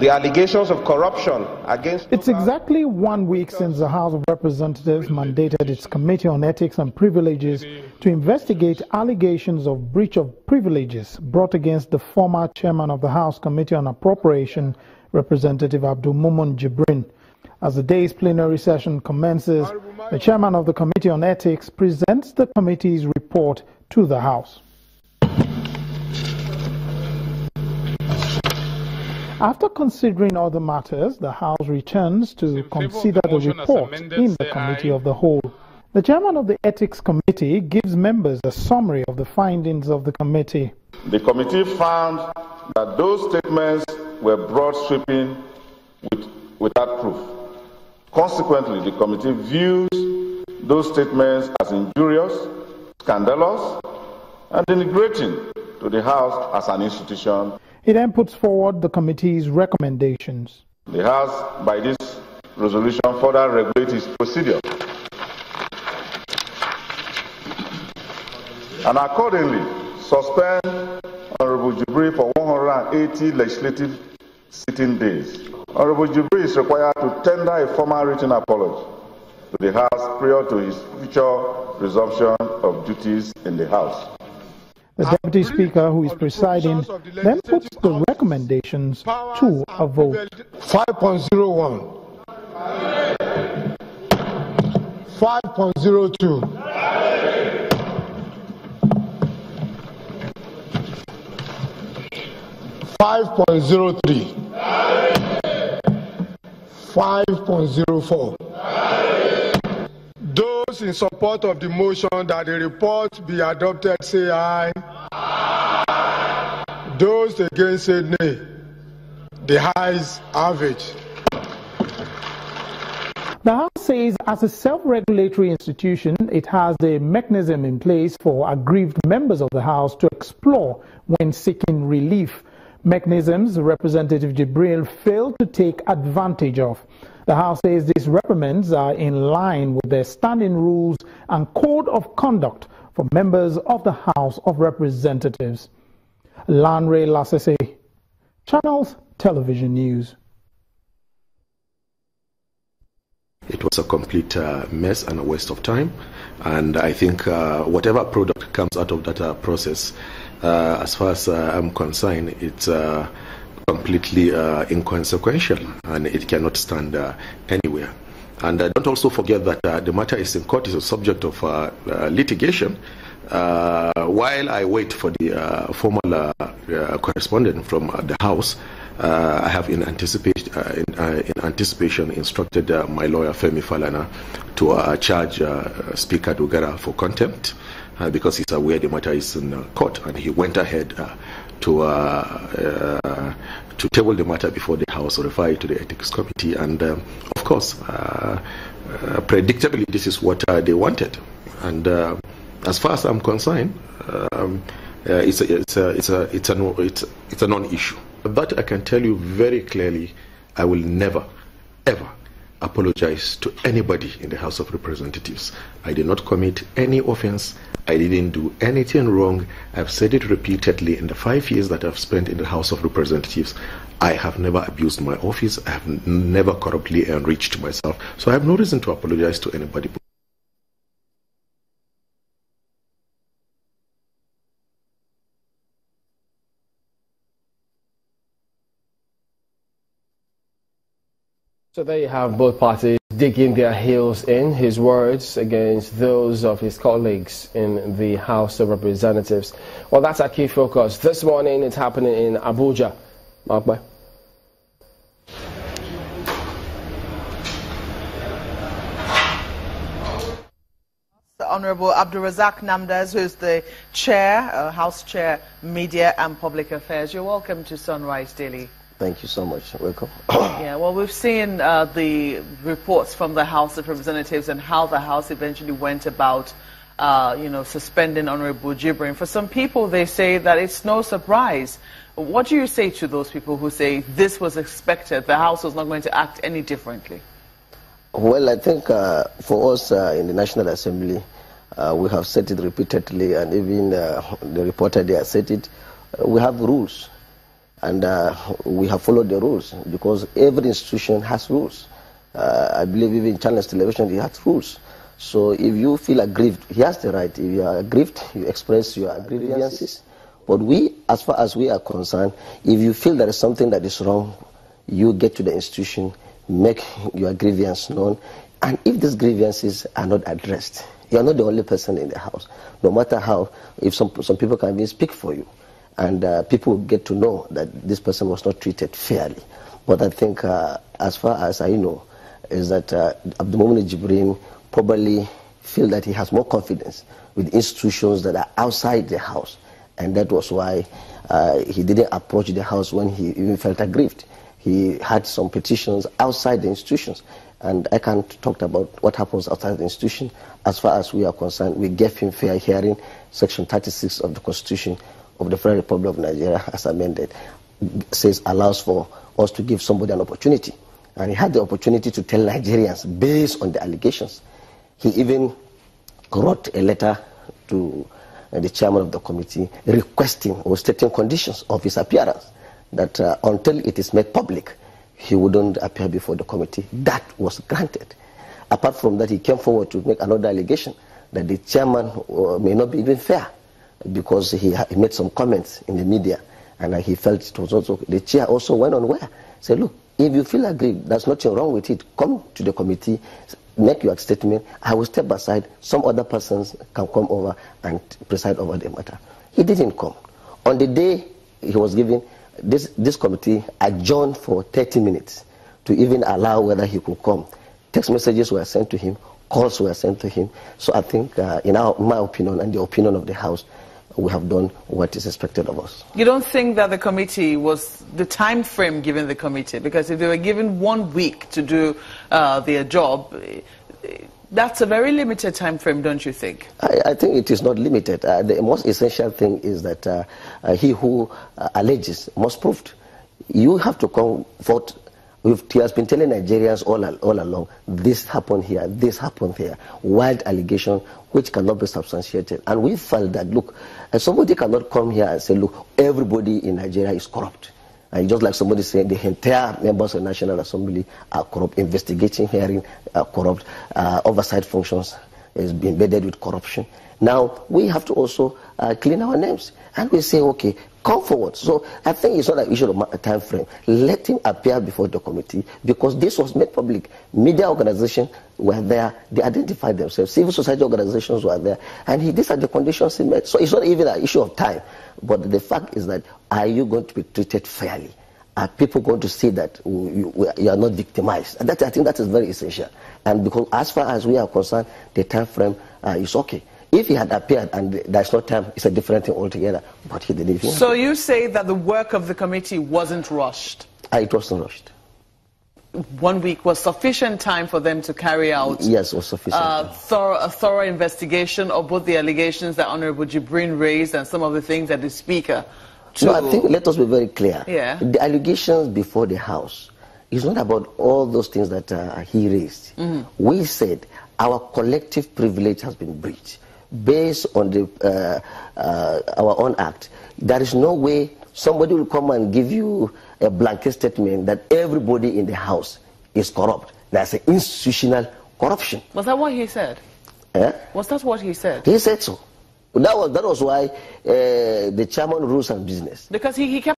the allegations of corruption against... It's exactly 1 week since the House of Representatives mandated its Committee on Ethics and Privileges to investigate allegations of breach of privileges brought against the former chairman of the House Committee on Appropriation, Representative Abdul-Mumun Jibrin. As the day's plenary session commences, the chairman of the Committee on Ethics presents the committee's report to the House. After considering other matters, the House returns to consider the report in the Committee of the Whole. The chairman of the Ethics Committee gives members a summary of the findings of the committee. The committee found that those statements were broad sweeping without proof. Consequently, the committee views those statements as injurious, scandalous, and denigrating to the House as an institution. It then puts forward the committee's recommendations. The House, by this resolution, further regulates its procedure and accordingly suspend Honorable Jibrin for 180 legislative sitting days. Honorable Jibrin is required to tender a formal written apology to the House prior to his future resumption of duties in the House. The Deputy Speaker, who is presiding, then puts the recommendations to a vote. 5.01, 5.02, 5.03, 5.04. Those in support of the motion that the report be adopted say aye. Those against say nay. The ayes have it. The House says as a self-regulatory institution, it has a mechanism in place for aggrieved members of the House to explore when seeking relief. Mechanisms Representative Jibrin failed to take advantage of. The House says these reprimands are in line with their standing rules and code of conduct for members of the House of Representatives. Lanre Lasese, Channels Television News. It was a complete mess and a waste of time, and I think whatever product comes out of that process, as far as I'm concerned, it's completely inconsequential, and it cannot stand anywhere. And don't also forget that the matter is in court, is a subject of litigation. While I wait for the formal correspondence from the House, I have in anticipation instructed my lawyer Femi Falana to charge Speaker Dugara for contempt because he's aware the matter is in court, and he went ahead to table the matter before the House, refer it to the Ethics Committee, and of course, predictably, this is what they wanted. And as far as I'm concerned, it's a non-issue. But I can tell you very clearly, I will never, ever apologize to anybody in the House of Representatives. I did not commit any offense. I didn't do anything wrong. I've said it repeatedly in the 5 years that I've spent in the House of Representatives. I have never abused my office. I have never corruptly enriched myself. So I have no reason to apologize to anybody. So there you have both parties digging their heels in, his words against those of his colleagues in the House of Representatives. Well, that's our key focus. This morning it's happening in Abuja. Mark by. Honorable Abdulrazak Namda, who is the chair, House Chair, Media and Public Affairs. You're welcome to Sunrise Daily. Thank you so much. Welcome. Yeah, well, we've seen the reports from the House of Representatives and how the House eventually went about, suspending Honorable Jibrin. For some people, they say that it's no surprise. What do you say to those people who say this was expected, the House was not going to act any differently? Well, I think for us in the National Assembly, we have said it repeatedly, and even the reporter there said it, we have rules. And we have followed the rules because every institution has rules. I believe even Channels Television, it has rules. So if you feel aggrieved, he has the right. If you are aggrieved, you express your grievances. But we, as far as we are concerned, if you feel there is something that is wrong, you get to the institution, make your grievance known. And if these grievances are not addressed, you are not the only person in the house. No matter how, if some people can even speak for you. And people get to know that this person was not treated fairly. But I think, as far as I know, is that Abdulmumin Jibrin probably feel that he has more confidence with institutions that are outside the house. And that was why he didn't approach the house when he even felt aggrieved. He had some petitions outside the institutions. And I can't talk about what happens outside the institution. As far as we are concerned, we gave him fair hearing. Section 36 of the Constitution of the Federal Republic of Nigeria, as amended, allows for us to give somebody an opportunity. And he had the opportunity to tell Nigerians based on the allegations. He even wrote a letter to the chairman of the committee requesting or stating conditions of his appearance, that until it is made public, he wouldn't appear before the committee. That was granted. Apart from that, he came forward to make another allegation that the chairman may not be even fair because he made some comments in the media, and he felt it was also, the chair also went on where, said, look, if you feel aggrieved, there's nothing wrong with it, come to the committee, make your statement, I will step aside, some other persons can come over and preside over the matter. He didn't come. On the day he was given, this committee adjourned for 30 minutes to even allow whether he could come. Text messages were sent to him, calls were sent to him. So I think, in my opinion and the opinion of the House, we have done what is expected of us. You don't think that the committee was the time frame given the committee? Because if they were given 1 week to do their job, that's a very limited time frame, don't you think? I think it is not limited. The most essential thing is that he who alleges must prove. You have to come forth. He has been telling Nigerians all along, this happened here, wild allegation which cannot be substantiated. And we felt that, look, somebody cannot come here and say, look, everybody in Nigeria is corrupt. And just like somebody saying the entire members of the National Assembly are corrupt, investigating hearing are corrupt, oversight functions is embedded with corruption. Now, we have to also clean our names. And we say, okay, come forward. So I think it's not an issue of time frame. Let him appear before the committee because this was made public. Media organizations were there. They identified themselves. Civil society organizations were there. And these are the conditions he met. So it's not even an issue of time. But the fact is that, are you going to be treated fairly? Are people going to see that you are not victimized? And I think that is very essential. And because as far as we are concerned, the time frame is okay. If he had appeared and there's no time, it's a different thing altogether. But he didn't. So you say that the work of the committee wasn't rushed? It wasn't rushed. 1 week was sufficient time for them to carry out yes, it was sufficient a thorough investigation of both the allegations that Honorable Jibrin raised and some of the things that the Speaker... No, I think let us be very clear. Yeah. The allegations before the House is not about all those things that he raised. We said our collective privilege has been breached. Based on our own act, there is no way somebody will come and give you a blanket statement that everybody in the house is corrupt. That's an institutional corruption. Was that what he said? Was that what he said? He said so. That was why the chairman rules and business. Because he kept